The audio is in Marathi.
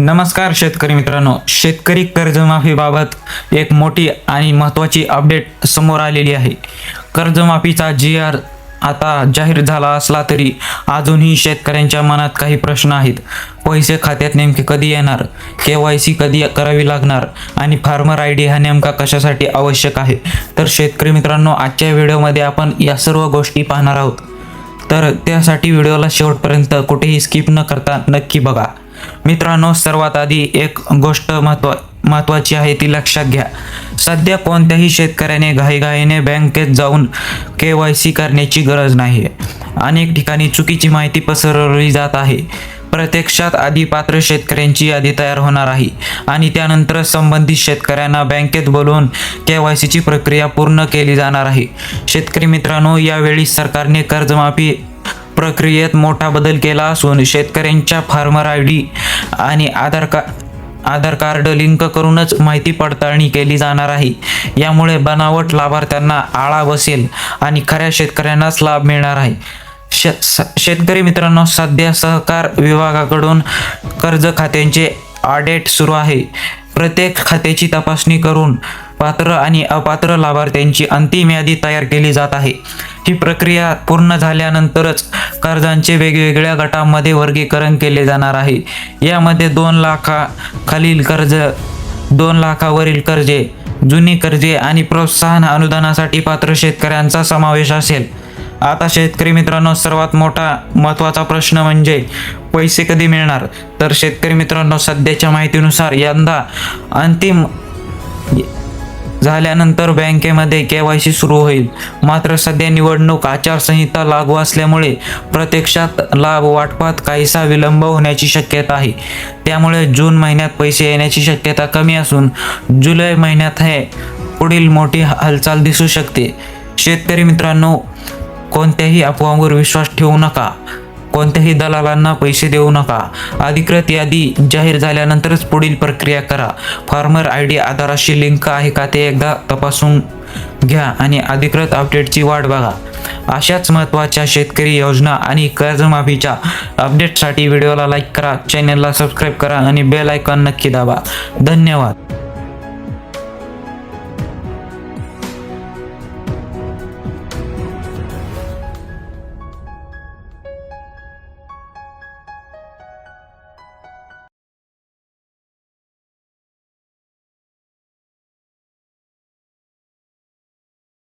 नमस्कार शेतकरी मित्रांनो, शेतकरी कर्जमाफीबाबत एक मोठी आणि महत्त्वाची अपडेट समोर आलेली आहे. कर्जमाफीचा GR आता जाहीर झाला असला तरी अजूनही शेतकऱ्यांच्या मनात काही प्रश्न आहेत. पैसे खात्यात नेमके कधी येणार, KYC कधी करावी लागणार आणि फार्मर ID हा नेमका कशासाठी आवश्यक आहे. तर शेतकरी मित्रांनो, आजच्या व्हिडिओमध्ये आपण या सर्व गोष्टी पाहणार आहोत. तर त्यासाठी व्हिडिओला शेवटपर्यंत कुठेही स्किप न करता नक्की बघा. मित्रांनो, सर्वात आधी एक गोष्ट महत्त्वाची आहे ती लक्षात घ्या. सध्या कोणत्याही शेतकऱ्याने घाईघाईने बँकेत जाऊन KYC करण्याची गरज नाही. अनेक ठिकाणी चुकीची माहिती पसरवली जात आहे. प्रत्यक्षात आधी पात्र शेतकऱ्यांची यादी तयार होणार आहे आणि त्यानंतर संबंधित शेतकऱ्यांना बँकेत बोलवून KYCची प्रक्रिया पूर्ण केली जाणार आहे. शेतकरी मित्रांनो, यावेळी सरकारने कर्जमाफी प्रक्रियेत मोठा बदल केला असून शेतकऱ्यांच्या फार्मर ID आणि आधार कार्ड लिंक करूनच माहिती पडताळणी केली जाणार आहे. यामुळे बनावट लाभार्थ्यांना आळा बसेल आणि खऱ्या शेतकऱ्यांनाच लाभ मिळणार आहे. शेतकरी मित्रांनो, सध्या सहकार विभागाकडून कर्ज खात्यांचे ऑडिट सुरू आहे. प्रत्येक खात्याची तपासणी करून पात्र आणि अपात्र लाभार्थ्यांची अंतिम यादी तयार केली जात आहे. ही प्रक्रिया पूर्ण झाल्यानंतरच कर्जांचे वेगवेगळ्या गटांमध्ये वर्गीकरण केले जाणार आहे. यामध्ये 2 लाखाखालील कर्ज, 2 लाखावरील कर्जे, जुनी कर्जे आणि प्रोत्साहन अनुदानासाठी पात्र शेतकऱ्यांचा समावेश असेल. आता शेतकरी मित्रांनो, सर्वात मोठा महत्त्वाचा प्रश्न म्हणजे पैसे कधी मिळणार. तर शेतकरी मित्रांनो, सध्याच्या माहितीनुसार यंदा अंतिम झाल्यानंतर बँकेमध्ये KYC सुरू होईल. मात्र सध्या निवडणूक आचारसंहिता लागू असल्यामुळे प्रत्यक्षात लाभ वाटपात काहीसा विलंब होण्याची शक्यता आहे. त्यामुळे जून महिन्यात पैसे येण्याची शक्यता कमी असून जुलै महिन्यात हे पुढील मोठी हालचाल दिसू शकते. शेतकरी मित्रांनो, कोणत्याही अफवांवर विश्वास ठेवू नका. कोणत्याही दलालांना पैसे देऊ नका. अधिकृत यादी जाहीर झाल्यानंतरच पुढील प्रक्रिया करा. फार्मर ID आधाराशी लिंक आहे का ते एकदा तपासून घ्या आणि अधिकृत अपडेटची वाट बघा. अशाच महत्त्वाच्या शेतकरी योजना आणि कर्जमाफीच्या अपडेटसाठी व्हिडिओला लाईक करा, चॅनलला सबस्क्राईब करा आणि बेल आयकॉन नक्की दाबा. धन्यवाद.